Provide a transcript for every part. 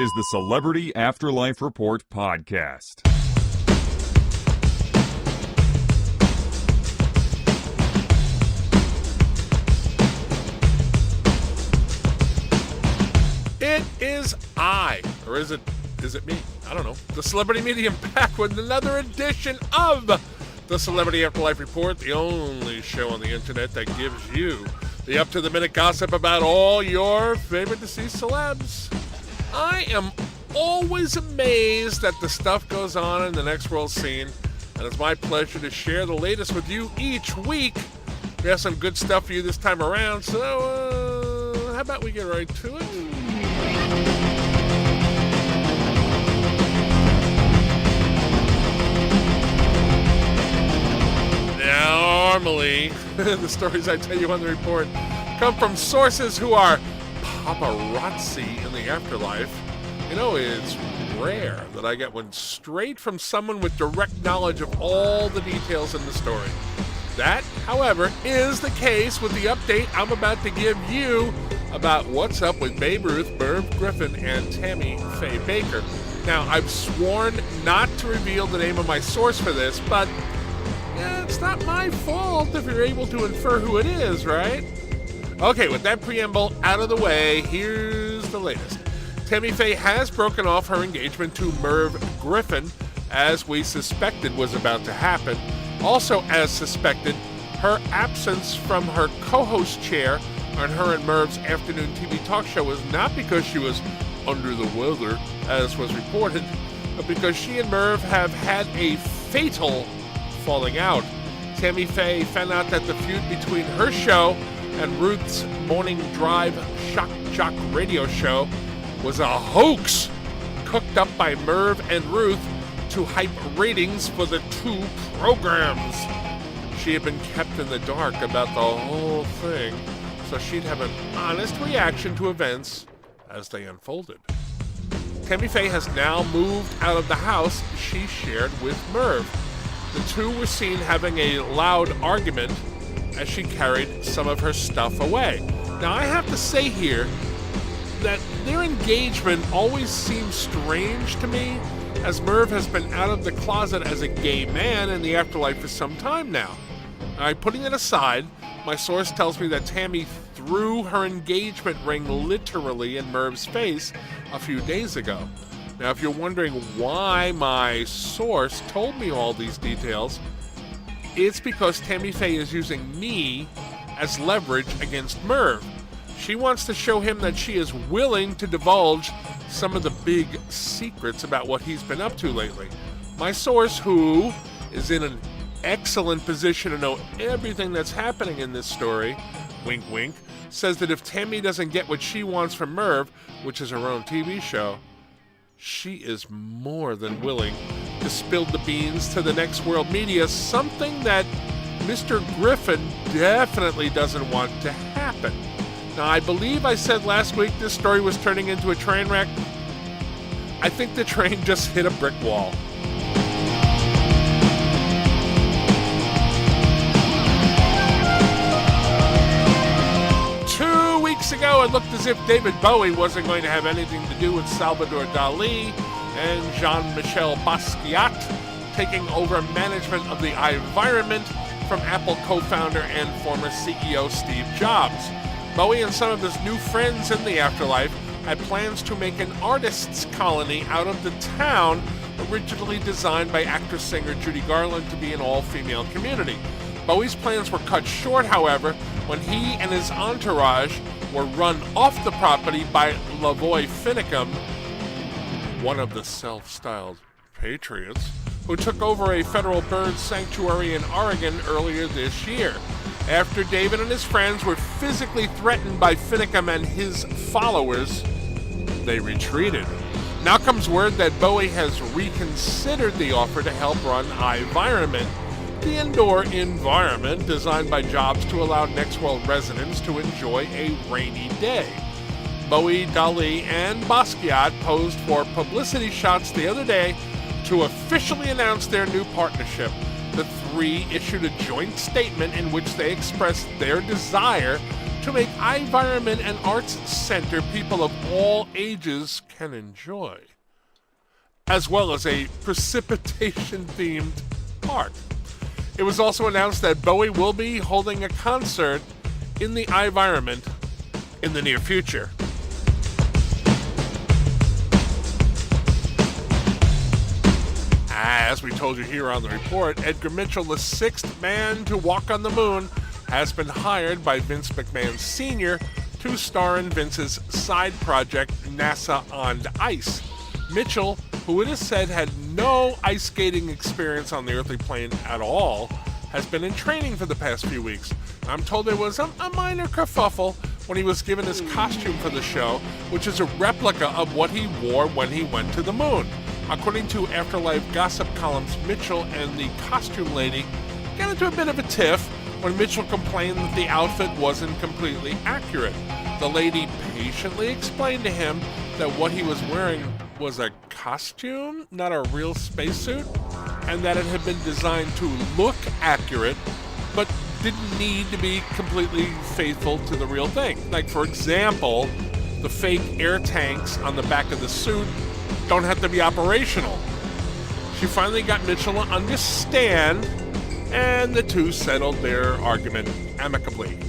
is the Celebrity Afterlife Report podcast. It is I, or is it me? I don't know. The Celebrity Medium back with another edition of the Celebrity Afterlife Report, the only show on the internet that gives you the up-to-the-minute gossip about all your favorite deceased celebs. I am always amazed that the stuff goes on in the next world scene, and it's my pleasure to share the latest with you each week. We have some good stuff for you this time around, so how about we get right to it? Normally, the stories I tell you on the report come from sources who are paparazzi in the afterlife. You know, it's rare that I get one straight from someone with direct knowledge of all the details in the story. That, however, is the case with the update I'm about to give you about what's up with Babe Ruth, Merv Griffin, and Tammy Faye Bakker. Now, I've sworn not to reveal the name of my source for this, but it's not my fault if you're able to infer who it is, right? Okay, with that preamble out of the way, here's the latest. Tammy Faye has broken off her engagement to Merv Griffin, as we suspected was about to happen. Also, as suspected, her absence from her co-host chair on her and Merv's afternoon TV talk show was not because she was under the weather, as was reported, but because she and Merv have had a fatal falling out. Tammy Faye found out that the feud between her show and Ruth's morning drive shock jock radio show was a hoax cooked up by Merv and Ruth to hype ratings for the two programs. She had been kept in the dark about the whole thing, so she'd have an honest reaction to events as they unfolded. Tammy Faye has now moved out of the house she shared with Merv. The two were seen having a loud argument as she carried some of her stuff away. Now, I have to say here that their engagement always seems strange to me, as Merv has been out of the closet as a gay man in the afterlife for some time now. All right, putting it aside, my source tells me that Tammy threw her engagement ring literally in Merv's face a few days ago. Now, if you're wondering why my source told me all these details, it's because Tammy Faye is using me as leverage against Merv. She wants to show him that she is willing to divulge some of the big secrets about what he's been up to lately. My source, who is in an excellent position to know everything that's happening in this story, wink wink, says that if Tammy doesn't get what she wants from Merv, which is her own TV show, she is more than willing to spill the beans to the next world media, something that Mr. Griffin definitely doesn't want to happen. Now, I believe I said last week this story was turning into a train wreck. I think the train just hit a brick wall. Ago, it looked as if David Bowie wasn't going to have anything to do with Salvador Dali and Jean-Michel Basquiat taking over management of the iVironment from Apple co-founder and former CEO Steve Jobs. Bowie and some of his new friends in the afterlife had plans to make an artists' colony out of the town originally designed by actress-singer Judy Garland to be an all-female community. Bowie's plans were cut short, however, when he and his entourage were run off the property by Lavoy Finicum, one of the self-styled patriots, who took over a federal bird sanctuary in Oregon earlier this year. After David and his friends were physically threatened by Finicum and his followers, they retreated. Now comes word that Bowie has reconsidered the offer to help run iVironment, the indoor environment designed by Jobs to allow Next World residents to enjoy a rainy day. Bowie, Dali, and Basquiat posed for publicity shots the other day to officially announce their new partnership. The three issued a joint statement in which they expressed their desire to make iVironment an arts center people of all ages can enjoy, as well as a precipitation-themed park. It was also announced that Bowie will be holding a concert in the iVironment in the near future. As we told you here on the report, Edgar Mitchell, the sixth man to walk on the moon, has been hired by Vince McMahon Sr. to star in Vince's side project, NASA on Ice. Mitchell, who it is said had no ice skating experience on the earthly plane at all, has been in training for the past few weeks. I'm told there was a minor kerfuffle when he was given his costume for the show, which is a replica of what he wore when he went to the moon. According to Afterlife gossip columns, Mitchell and the costume lady got into a bit of a tiff when Mitchell complained that the outfit wasn't completely accurate. The lady patiently explained to him that what he was wearing was a costume, not a real spacesuit, and that it had been designed to look accurate, but didn't need to be completely faithful to the real thing. Like, for example, the fake air tanks on the back of the suit don't have to be operational. She finally got Mitchell to understand, and the two settled their argument amicably.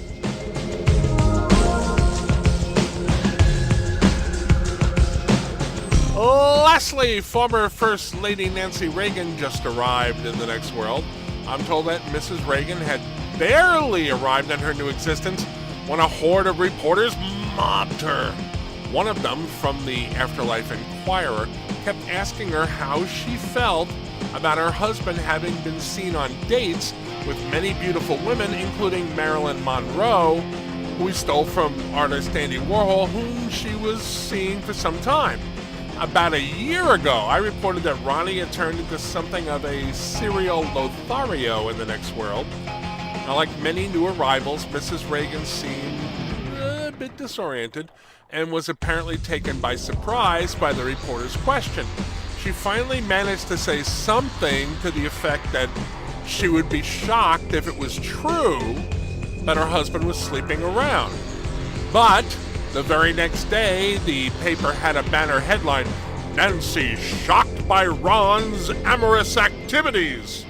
Lastly, former First Lady Nancy Reagan just arrived in the next world. I'm told that Mrs. Reagan had barely arrived in her new existence when a horde of reporters mobbed her. One of them, from the Afterlife Inquirer, kept asking her how she felt about her husband having been seen on dates with many beautiful women, including Marilyn Monroe, who he stole from artist Andy Warhol, whom she was seeing for some time. About a year ago, I reported that Ronnie had turned into something of a serial Lothario in the next world. Now, like many new arrivals, Mrs. Reagan seemed a bit disoriented and was apparently taken by surprise by the reporter's question. She finally managed to say something to the effect that she would be shocked if it was true that her husband was sleeping around. But the very next day, the paper had a banner headline, "Nancy shocked by Ron's amorous activities."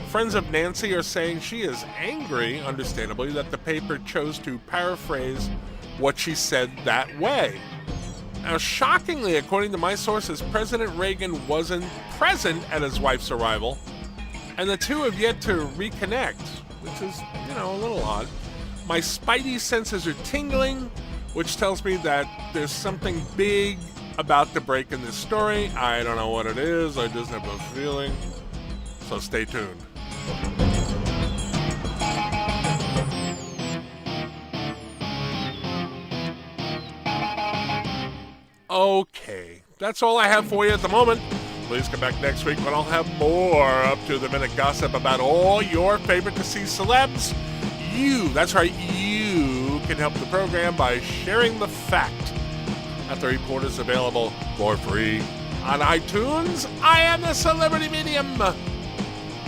Friends of Nancy are saying she is angry, understandably, that the paper chose to paraphrase what she said that way. Now, shockingly, according to my sources, President Reagan wasn't present at his wife's arrival, and the two have yet to reconnect, which is, a little odd. My spidey senses are tingling, which tells me that there's something big about to break in this story. I don't know what it is, I just have a feeling. So stay tuned. Okay, that's all I have for you at the moment. Please come back next week when I'll have more up-to-the-minute gossip about all your favorite deceased celebs. That's right, you can help the program by sharing the fact that the report is available for free on iTunes. I am the Celebrity Medium.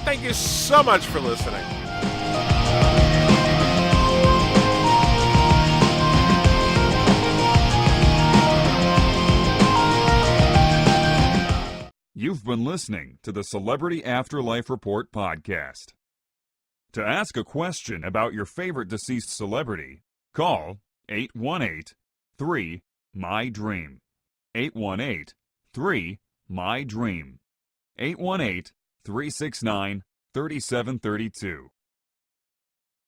Thank you so much for listening. You've been listening to the Celebrity Afterlife Report podcast. To ask a question about your favorite deceased celebrity, call 818-3-MY-DREAM. 818-3-MY-DREAM. 818-369-3732.